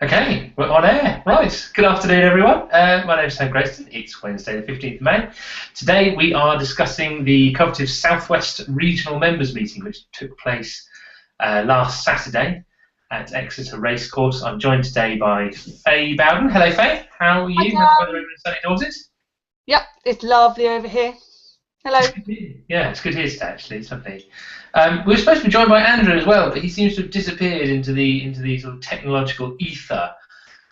Okay, we're on air. Right. Good afternoon, everyone. My name is Sam Grayston. It's Wednesday, the 15th of May. Today we are discussing the Co-operative Southwest Regional Members Meeting, which took place last Saturday at Exeter Racecourse. I'm joined today by Faye Bowden. Hello, Faye. How are you? How's the weather over in sunny Dorset? Yep, it's lovely over here. Hello. Yeah, it's good here today, actually. It's lovely. We were supposed to be joined by Andrew as well, but he seems to have disappeared into the sort of technological ether,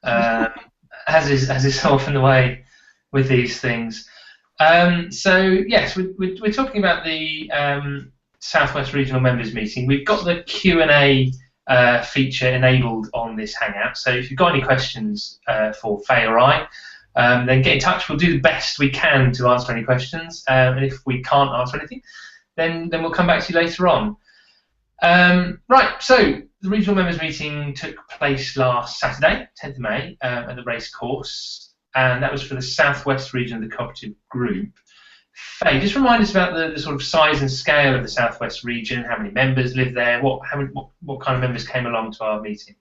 as is so often the way with these things. So yes, we're talking about the Southwest Regional Members Meeting. We've got the Q&A feature enabled on this Hangout. So if you've got any questions for Faye or I, then get in touch. We'll do the best we can to answer any questions, and if we can't answer anything, then we'll come back to you later on. Right, so the regional members meeting took place last Saturday, 10th of May, at the racecourse, and that was for the Southwest region of the Co-operative Group. Faye, just remind us about the sort of size and scale of the Southwest region, how many members live there, what kind of members came along to our meeting?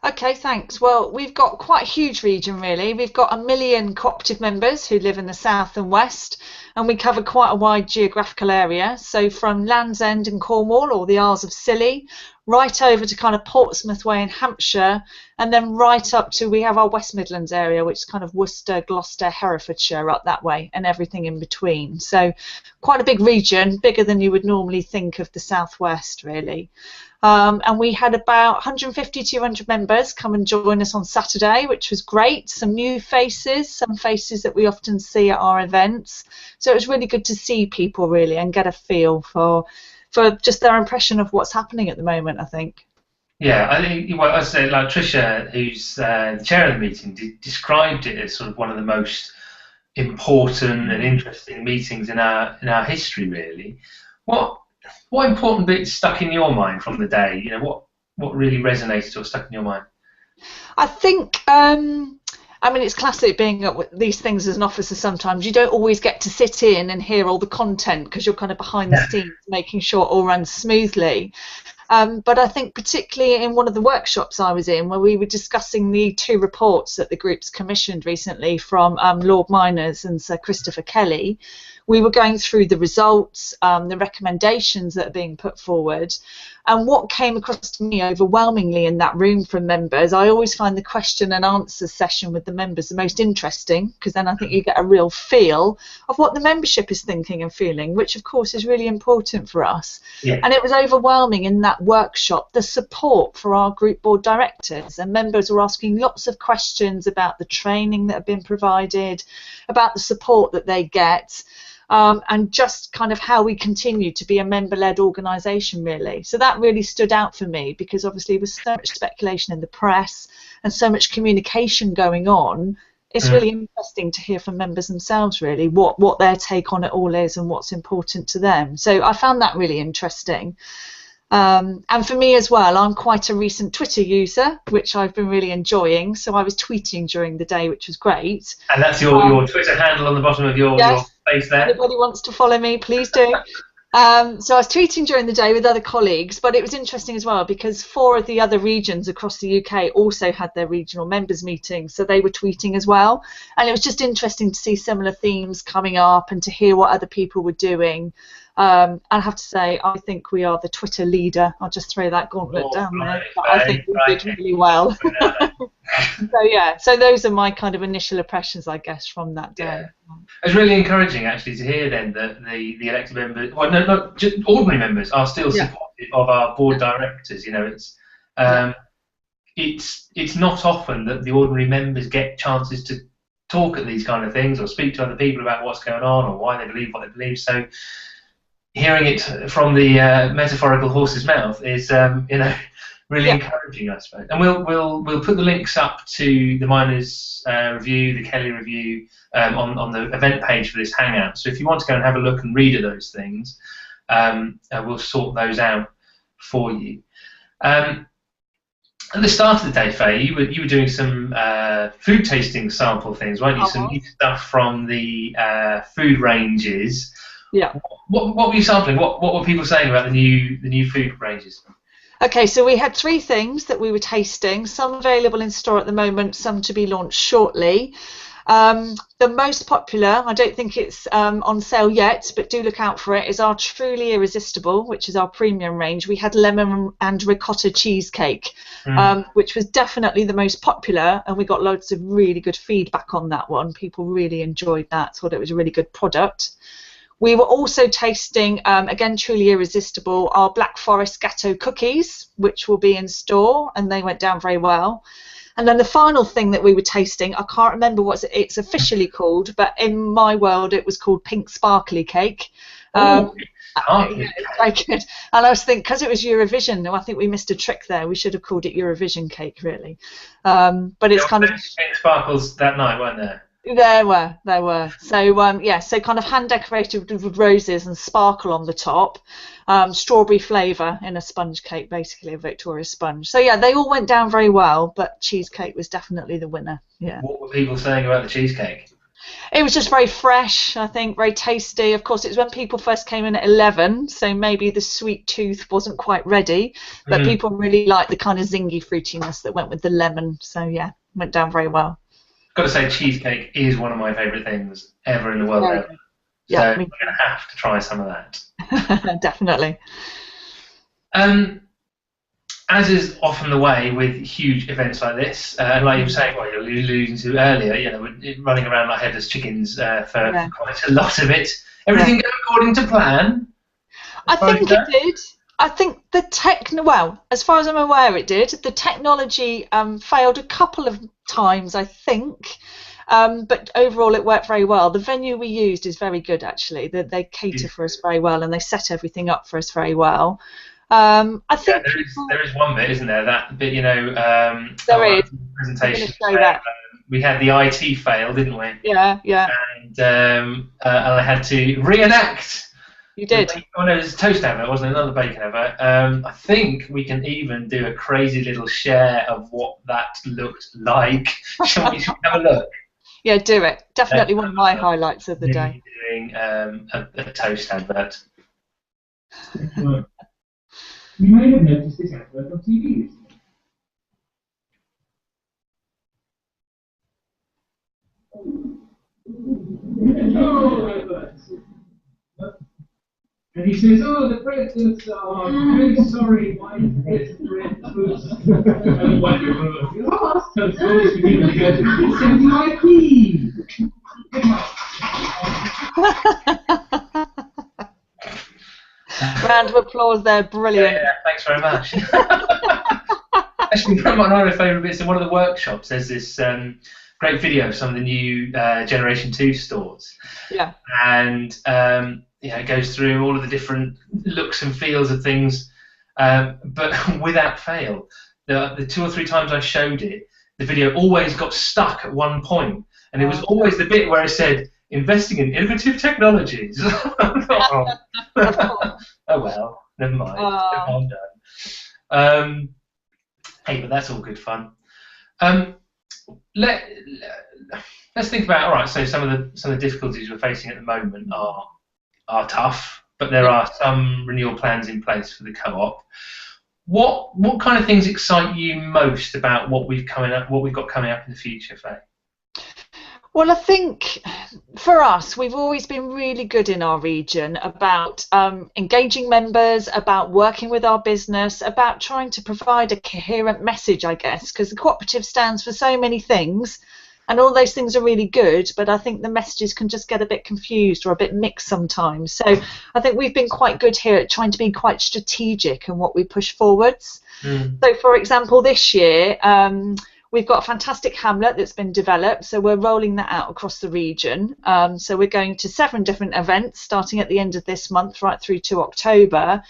Okay, thanks. Well, we've got quite a huge region, really. We've got 1 million cooperative members who live in the south and west, and we cover quite a wide geographical area. So from Land's End in Cornwall, or the Isles of Scilly, right over to kind of Portsmouth Way in Hampshire, and then right up to, we have our West Midlands area, which is kind of Worcester, Gloucester, Herefordshire, up that way, and everything in between. So quite a big region, bigger than you would normally think of the southwest, really. And we had about 150, 200 members come and join us on Saturday, which was great. Some new faces, some faces that we often see at our events. So it was really good to see people, really, and get a feel for just their impression of what's happening at the moment, I think. Yeah, I think, well, I say, like Tricia, who's the chair of the meeting, described it as sort of one of the most important and interesting meetings in our history, really. What important bits stuck in your mind from the day? You know, what really resonated or stuck in your mind? I think, I mean, it's classic being at these things as an officer sometimes. You don't always get to sit in and hear all the content because you're kind of behind the scenes making sure it all runs smoothly. But I think particularly in one of the workshops I was in, where we were discussing the 2 reports that the group's commissioned recently from Lord Miners and Sir Christopher Kelly, we were going through the results, the recommendations that are being put forward, and what came across to me overwhelmingly in that room from members. I always find the question and answer session with the members the most interesting, because then I think you get a real feel of what the membership is thinking and feeling, which of course is really important for us. Yeah. And it was overwhelming in that workshop, the support for our group board directors, and members were asking lots of questions about the training that had been provided, about the support that they get. And just kind of how we continue to be a member-led organisation, really. So that really stood out for me, because obviously with so much speculation in the press and so much communication going on, it's really interesting to hear from members themselves, really, what their take on it all is and what's important to them. So I found that really interesting. And for me as well, I'm quite a recent Twitter user, which I've been really enjoying. So I was tweeting during the day, which was great. And that's your Twitter handle on the bottom of your face there? If anybody wants to follow me, please do. So I was tweeting during the day with other colleagues, but it was interesting as well because 4 of the other regions across the UK also had their regional members meetings, so they were tweeting as well. And it was just interesting to see similar themes coming up and to hear what other people were doing. I have to say, I think we are the Twitter leader. I'll just throw that gauntlet down there. But I think we did really well. So those are my kind of initial impressions, I guess, from that day. Yeah. It was really encouraging, actually, to hear then that the elected members, well, no, not just ordinary members, are still supportive of our board directors. You know, it's not often that the ordinary members get chances to talk at these kind of things or speak to other people about what's going on or why they believe what they believe. So hearing it from the metaphorical horse's mouth is, really encouraging, I suppose. And we'll put the links up to the Miners review, the Kelly review, on the event page for this Hangout. So if you want to go and have a look and read of those things, we'll sort those out for you. At the start of the day, Faye, you were doing some food tasting sample things, weren't you? Some new stuff from the food ranges. Yeah. What were you sampling? What were people saying about the new food ranges? Okay, so we had 3 things that we were tasting, some available in store at the moment, some to be launched shortly. The most popular, I don't think it's on sale yet, but do look out for it, is our Truly Irresistible, which is our premium range. We had lemon and ricotta cheesecake, which was definitely the most popular, and we got loads of really good feedback on that one. People really enjoyed that, thought it was a really good product. We were also tasting, again, Truly Irresistible, our Black Forest Gatto cookies, which will be in store, and they went down very well. And then the final thing that we were tasting, I can't remember what it's officially called, but in my world it was called Pink Sparkly Cake. Yeah, it's very good. And I was thinking, because it was Eurovision, I think we missed a trick there. We should have called it Eurovision Cake, really. But it's kind of... Pink sparkles that night, weren't there? There were. So yeah, so kind of hand decorated with roses and sparkle on the top, strawberry flavour in a sponge cake, basically a Victoria sponge. So yeah, they all went down very well, but cheesecake was definitely the winner. Yeah. What were people saying about the cheesecake? It was just very fresh, I think, very tasty. Of course, it was when people first came in at 11, so maybe the sweet tooth wasn't quite ready, but people really liked the kind of zingy fruitiness that went with the lemon. So yeah, went down very well. Got to say, cheesecake is one of my favourite things ever in the world. Ever. Yeah, so we're going to have to try some of that. Definitely. As is often the way with huge events like this, and like you were saying, what you were alluding to earlier, you know, we're running around like headless chickens for quite a lot of it. Everything go according to plan? I think it did. I think well, as far as I'm aware, it did. The technology failed a couple of times, I think, but overall it worked very well. The venue we used is very good, actually. They cater for us very well, and they set everything up for us very well. I think there is one bit, isn't there? That bit, you know, there is presentation. We had the IT fail, didn't we? Yeah. And I had to reenact. You did. Oh no, it was a toast advert, wasn't it? Another bacon advert. I think we can even do a crazy little share of what that looked like. Shall we have a look? Yeah, do it. Definitely one of my highlights of the day. Doing a toast advert. You may have noticed this advert on TV recently. And he says, "Oh, the presidents are very sorry. Why is bread toast? What you asked toast always begin to go to 75p." Round of applause there, brilliant. Yeah, thanks very much. Actually, one of my favourite bits in one of the workshops, there's this great video of some of the new Generation 2 stores. Yeah. And it goes through all of the different looks and feels of things, but without fail, the 2 or 3 times I showed it, the video always got stuck at one point, and it was always the bit where it said, "Investing in innovative technologies." Oh well, never mind. I'm done. Hey, but that's all good fun. Let's think about, all right, so some of the difficulties we're facing at the moment are tough, but there are some renewal plans in place for the co-op. What kind of things excite you most about what we've got coming up in the future, Faye? Well, I think for us, we've always been really good in our region about engaging members, about working with our business, about trying to provide a coherent message, I guess, because the cooperative stands for so many things, and all those things are really good, but I think the messages can just get a bit confused or a bit mixed sometimes. So I think we've been quite good here at trying to be quite strategic in what we push forwards. So, for example, this year, we've got a fantastic Hamlet that's been developed, so we're rolling that out across the region. So we're going to 7 different events starting at the end of this month right through to October.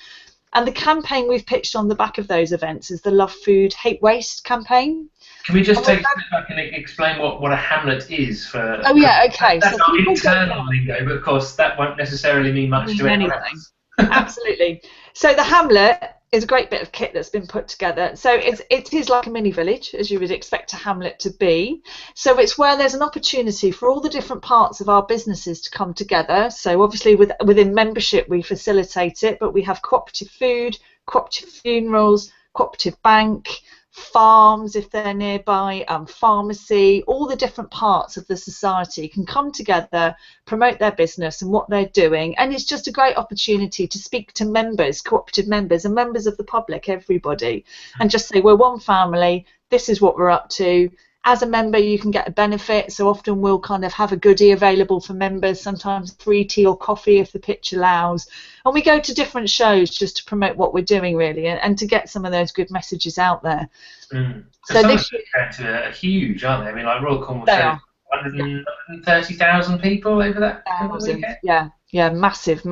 And the campaign we've pitched on the back of those events is the Love Food, Hate Waste campaign. Can we just take a step back and explain what a Hamlet is? Oh yeah, okay. That's our internal lingo, but of course that won't necessarily mean much to anyone else. Absolutely. So the Hamlet is a great bit of kit that's been put together. So it is like a mini village, as you would expect a hamlet to be. So it's where there's an opportunity for all the different parts of our businesses to come together. So obviously within membership we facilitate it, but we have cooperative food, cooperative funerals, cooperative bank, farms if they're nearby, pharmacy, all the different parts of the society can come together, promote their business and what they're doing, and it's just a great opportunity to speak to members, cooperative members and members of the public, everybody, and just say, we're one family, this is what we're up to. As a member you can get a benefit, so often we'll kind of have a goodie available for members, sometimes free tea or coffee if the pitch allows, and we go to different shows just to promote what we're doing really, and to get some of those good messages out there. So this year are huge, aren't they? I mean, like Royal Cornwall show, 130,000 people over that weekend. Yeah, massive,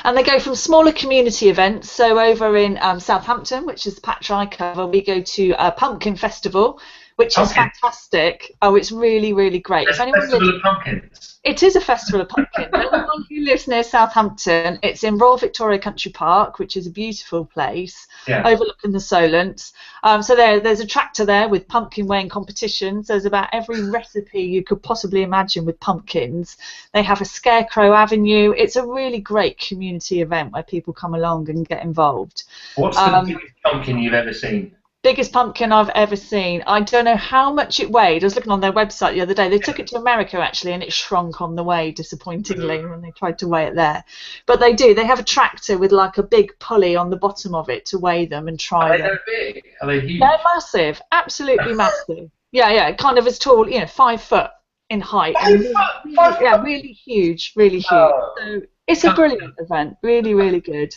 and they go from smaller community events. So over in Southampton, which is the patch I cover, we go to a pumpkin festival, which is fantastic. Oh, it's really, really great. It's a festival of pumpkins. It is a festival of pumpkins. Anyone who lives near Southampton, it's in Royal Victoria Country Park, which is a beautiful place, overlooking the Solents. So there's a tractor there with pumpkin weighing competitions. There's about every recipe you could possibly imagine with pumpkins. They have a Scarecrow Avenue. It's a really great community event where people come along and get involved. What's the biggest pumpkin you've ever seen? Biggest pumpkin I've ever seen. I don't know how much it weighed. I was looking on their website the other day. They took it to America actually, and it shrunk on the way, disappointingly, when they tried to weigh it there. But they do. They have a tractor with like a big pulley on the bottom of it to weigh them and try them. Are they big? Are they huge? They're massive. Absolutely massive. Yeah, kind of as tall, 5 foot in height. Really huge, really huge. So it's a brilliant event. Really, really good.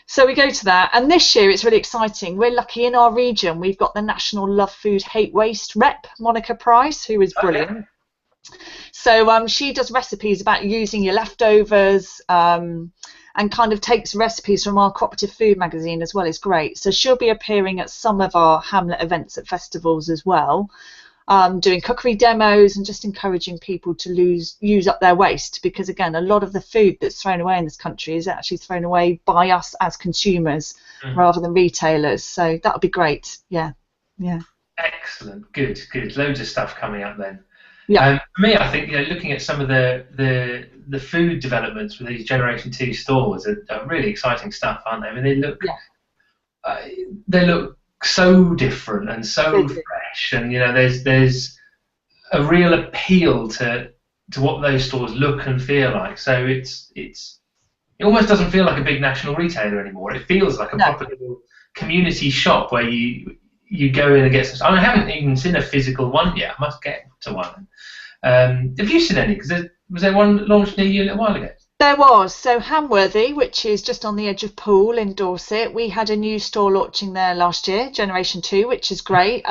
So we go to that, and this year it's really exciting. We're lucky in our region. We've got the National Love Food Hate Waste rep, Monica Price, who is brilliant. So she does recipes about using your leftovers, and kind of takes recipes from our Cooperative Food magazine as well. It's great. So she'll be appearing at some of our Hamlet events at festivals as well, doing cookery demos and just encouraging people to use up their waste, because again, a lot of the food that's thrown away in this country is actually thrown away by us as consumers rather than retailers. So that'll be great. Yeah. Excellent. Good. Loads of stuff coming up then. Yeah. For me, I think looking at some of the food developments with these Generation 2 stores are really exciting stuff, aren't they? I mean, they look so different and so fresh, and there's a real appeal to what those stores look and feel like. So it almost doesn't feel like a big national retailer anymore. It feels like a proper little community shop where you go in and get some. I haven't even seen a physical one yet. I must get to one. Have you seen any? Because was there one launched near you a little while ago? There was. So Hamworthy, which is just on the edge of Poole in Dorset, we had a new store launching there last year, Generation 2, which is great.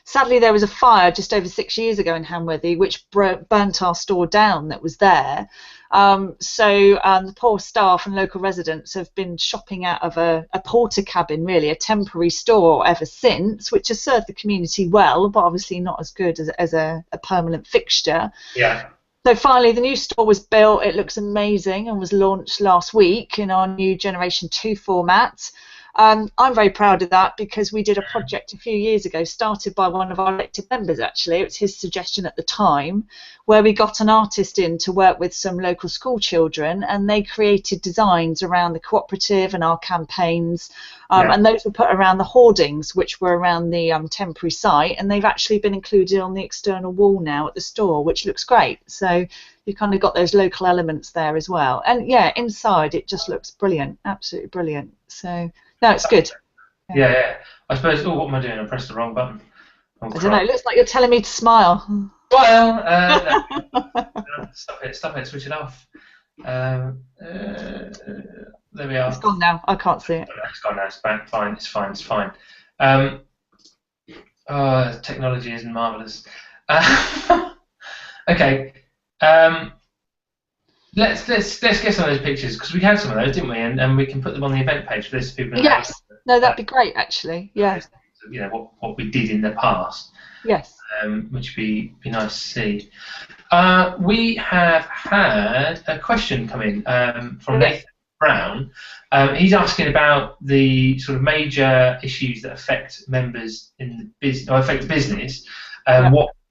Sadly, there was a fire just over 6 years ago in Hamworthy, which burnt our store down that was there. So the poor staff and local residents have been shopping out of a porter cabin, really, a temporary store ever since, which has served the community well, but obviously not as good as a permanent fixture. Yeah. So finally the new store was built. It looks amazing and was launched last week in our new Generation 2 format. I'm very proud of that because we did a project a few years ago, started by one of our elected members actually. It was his suggestion at the time, where we got an artist in to work with some local school children, and they created designs around the cooperative and our campaigns, and those were put around the hoardings, which were around the temporary site, and they've actually been included on the external wall now at the store, which looks great. So you kind of got those local elements there as well, and yeah, inside it just looks brilliant, absolutely brilliant. So no, it's good. Yeah. I suppose. Oh, what am I doing? I pressed the wrong button. I don't know. It looks like you're telling me to smile. Well, no. Stop it. Switch it off. There we are. It's gone now. I can't see it. It's gone now. It's fine. It's fine. Technology isn't marvelous. Okay. Let's get some of those pictures, because we had some of those, didn't we? And we can put them on the event page for those people. Yes. No, that'd be great, actually. Yeah. What we did in the past. Yes. Which would be nice to see. We have had a question come in from Nathan Brown. He's asking about the sort of major issues that affect members in the business, or affect the business.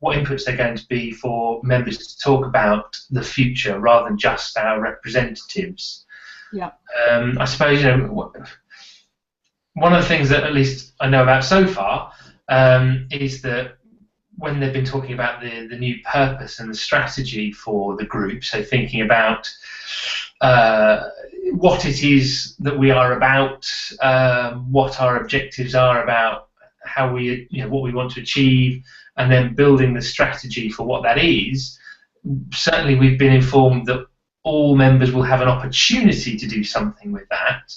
What inputs they're going to be for members to talk about the future rather than just our representatives. Yeah. I suppose one of the things that at least I know about so far is that when they've been talking about the new purpose and the strategy for the group, so thinking about what it is that we are about, what our objectives are about, how we, what we want to achieve, and then building the strategy for what that is. Certainly, we've been informed that all members will have an opportunity to do something with that.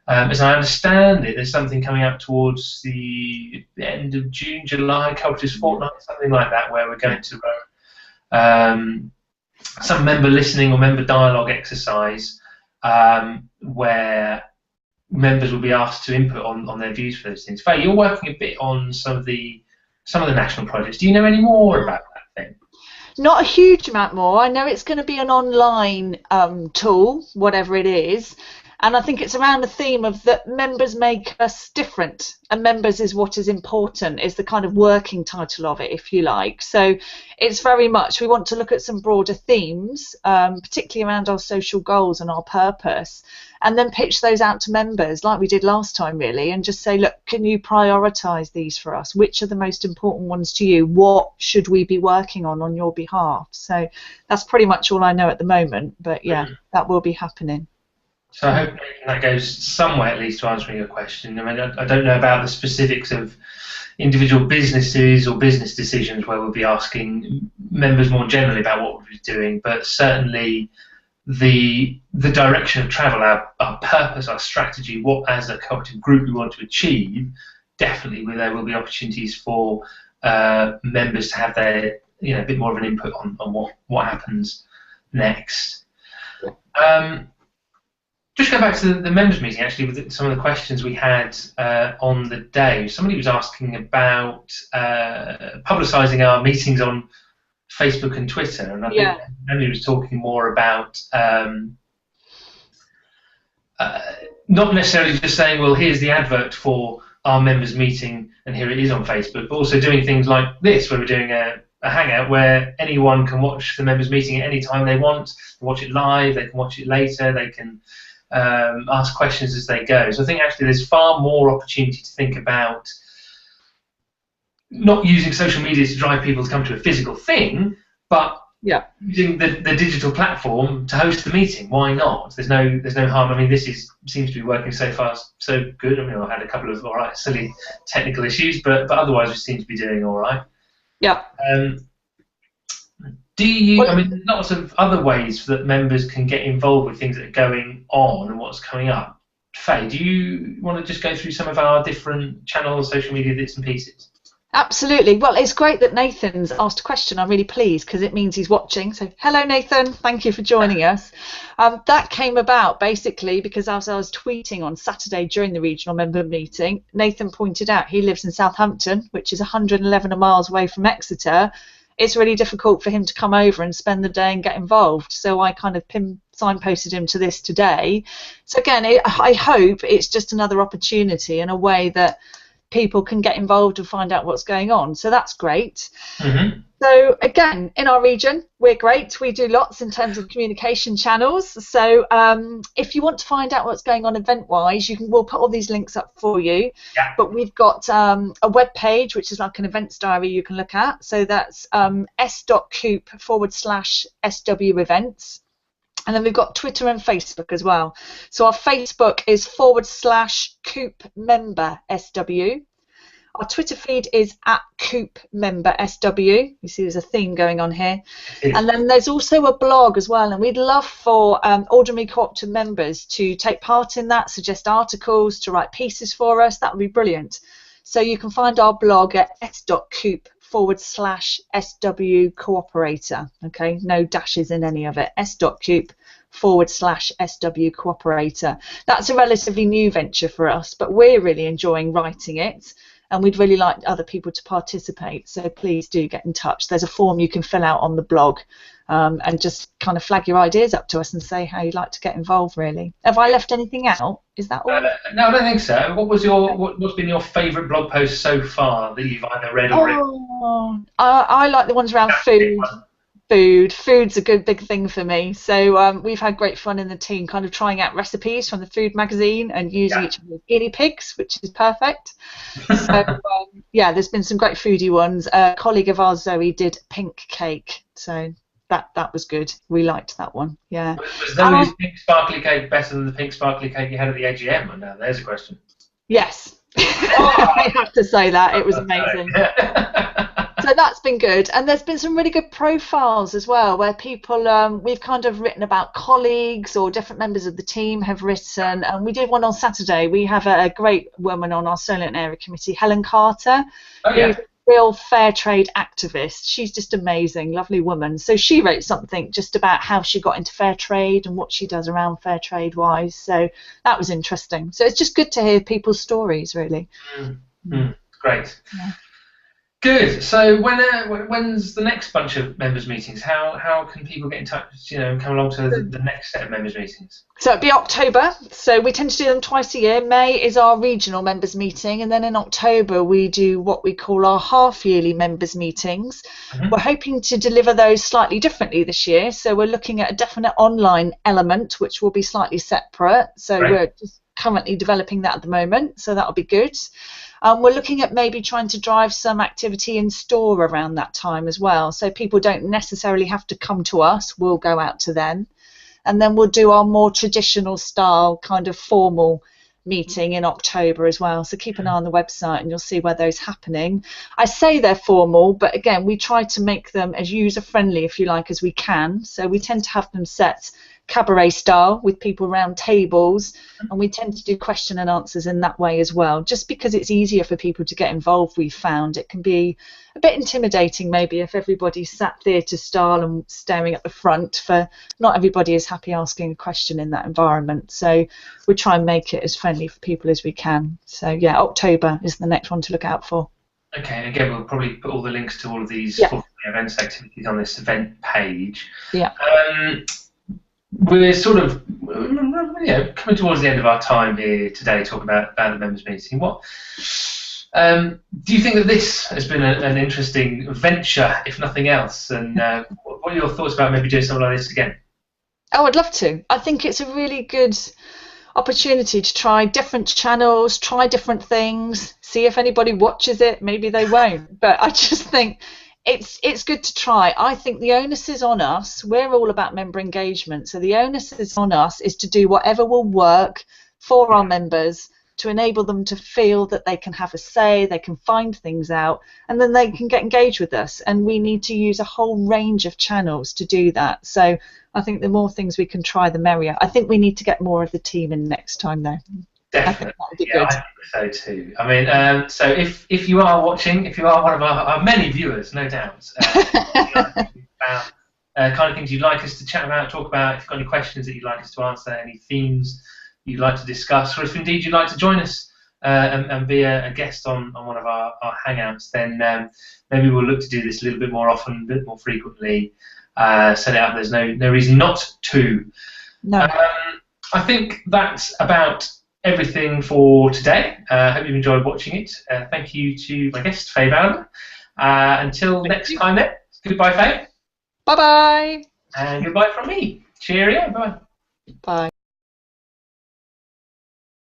As I understand it, there's something coming up towards the end of June, July, Cultures Fortnight, something like that, where we're going to run some member listening or member dialogue exercise where members will be asked to input on their views for those things. Faye, you're working a bit on some of the national projects. Do you know any more about that thing? Not a huge amount more. I know it's going to be an online tool, whatever it is. And I think it's around the theme of that members make us different, and members is what is important, is the kind of working title of it, if you like. So it's very much, we want to look at some broader themes, particularly around our social goals and our purpose, and then pitch those out to members like we did last time, really, and just say, look, can you prioritise these for us? Which are the most important ones to you? What should we be working on your behalf? So that's pretty much all I know at the moment, but yeah, that will be happening. So I hope that goes somewhere at least to answering your question. I mean, I don't know about the specifics of individual businesses or business decisions where we'll be asking members more generally about what we'll be doing, but certainly the direction of travel, our purpose, our strategy, what as a cooperative group we want to achieve, definitely there will be opportunities for members to have their a bit more of an input on what happens next. Just go back to the members meeting, actually, with some of the questions we had on the day. Somebody was asking about publicising our meetings on Facebook and Twitter, and I think Andy was talking more about not necessarily just saying, well, here's the advert for our members meeting, and here it is on Facebook, but also doing things like this, where we're doing a Hangout where anyone can watch the members meeting at any time they want. They can watch it live, they can watch it later, they can ask questions as they go. So I think actually there's far more opportunity to think about not using social media to drive people to come to a physical thing, but using the digital platform to host the meeting. Why not? There's no harm. I mean, seems to be working so far so good. I mean, I had a couple of silly technical issues, but otherwise we seem to be doing all right. Yeah. I mean, lots of other ways that members can get involved with things that are going on and what's coming up. Faye, do you want to just go through some of our different channels, social media bits and pieces? Absolutely. Well, it's great that Nathan's asked a question. I'm really pleased because it means he's watching. So, hello, Nathan. Thank you for joining us. That came about basically because as I was tweeting on Saturday during the regional member meeting, Nathan pointed out he lives in Southampton, which is 111 miles away from Exeter. It's really difficult for him to come over and spend the day and get involved. So I kind of signposted him to this today. So again, I hope it's just another opportunity and a way that people can get involved and find out what's going on. So that's great. Mm-hmm. So again, in our region, we're great. We do lots in terms of communication channels. So if you want to find out what's going on event-wise, we'll put all these links up for you. Yeah. But we've got a web page, which is like an events diary you can look at. So that's s.coop/SW events. And then we've got Twitter and Facebook as well. So our Facebook is /Coop member SW. Our Twitter feed is @Coop member SW. You see there's a theme going on here. And then there's also a blog as well. And we'd love for ordinary cooperative members to take part in that, suggest articles, to write pieces for us. That would be brilliant. So you can find our blog at s.coop/SW cooperator. Okay, no dashes in any of it. s.coop/SW cooperator. That's a relatively new venture for us, but we're really enjoying writing it, and we'd really like other people to participate. So please do get in touch. There's a form you can fill out on the blog, and just kind of flag your ideas up to us and say how you'd like to get involved. Really, have I left anything out? Is that all? No, I don't think so. What's been your favourite blog post so far that you've either read or written? I like the ones around food. Food's a good big thing for me. So we've had great fun in the team, kind of trying out recipes from the food magazine and using each other as guinea pigs, which is perfect. So yeah, there's been some great foodie ones. A colleague of ours, Zoe, did pink cake, so that was good. We liked that one. Yeah. Was Zoe's pink sparkly cake better than the pink sparkly cake you had at the AGM? And now there's a question. Yes. I have to say that it was amazing. So that's been good, and there's been some really good profiles as well, where people we've kind of written about colleagues or different members of the team have written, and we did one on Saturday. We have a great woman on our Solent Area Committee, Helen Carter, who's a real fair trade activist. She's just amazing, lovely woman. So she wrote something just about how she got into fair trade and what she does around fair trade wise. So that was interesting. So it's just good to hear people's stories, really. Great. Yeah. Good. So when's the next bunch of members' meetings? How can people get in touch? And come along to the next set of members' meetings. So it'll be October. So we tend to do them twice a year. May is our regional members' meeting, and then in October we do what we call our half-yearly members' meetings. We're hoping to deliver those slightly differently this year. So we're looking at a definite online element, which will be slightly separate. So we're just currently developing that at the moment. So that'll be good. We're looking at maybe trying to drive some activity in store around that time as well, so people don't necessarily have to come to us, we'll go out to them, and then we'll do our more traditional style kind of formal meeting in October as well. So keep an eye on the website and you'll see where those are happening. I say they're formal, but again, we try to make them as user-friendly, if you like, as we can. So we tend to have them set cabaret style with people around tables, and we tend to do question and answers in that way as well, just because it's easier for people to get involved. We've found it can be a bit intimidating maybe if everybody's sat theatre style and staring at the front. For not everybody is happy asking a question in that environment, so we try and make it as friendly for people as we can. So yeah, October is the next one to look out for. Okay, and again, we'll probably put all the links to all of these events activities on this event page. Yeah. We're sort of coming towards the end of our time here today talking about the members' meeting. What do you think that this has been an interesting venture, if nothing else? And what are your thoughts about maybe doing something like this again? Oh, I'd love to. I think it's a really good opportunity to try different channels, try different things, see if anybody watches it. Maybe they won't, but I just think it's good to try. I think the onus is on us. We're all about member engagement, so the onus is on us is to do whatever will work for our members to enable them to feel that they can have a say, they can find things out, and then they can get engaged with us. And we need to use a whole range of channels to do that. So I think the more things we can try, the merrier. I think we need to get more of the team in next time, though. Definitely, I think so too. I mean, so if you are watching, if you are one of our many viewers, no doubt, kind of things you'd like us to chat about, talk about, if you've got any questions that you'd like us to answer, any themes you'd like to discuss, or if indeed you'd like to join us and be a guest on one of our Hangouts, then maybe we'll look to do this a little bit more often, a bit more frequently, set it up. There's no reason not to. No. I think that's about everything for today. I hope you've enjoyed watching it. Thank you to my guest, Faye Bowden. Until next time then, goodbye, Faye. Bye-bye. And goodbye from me. Cheerio. Bye. Bye.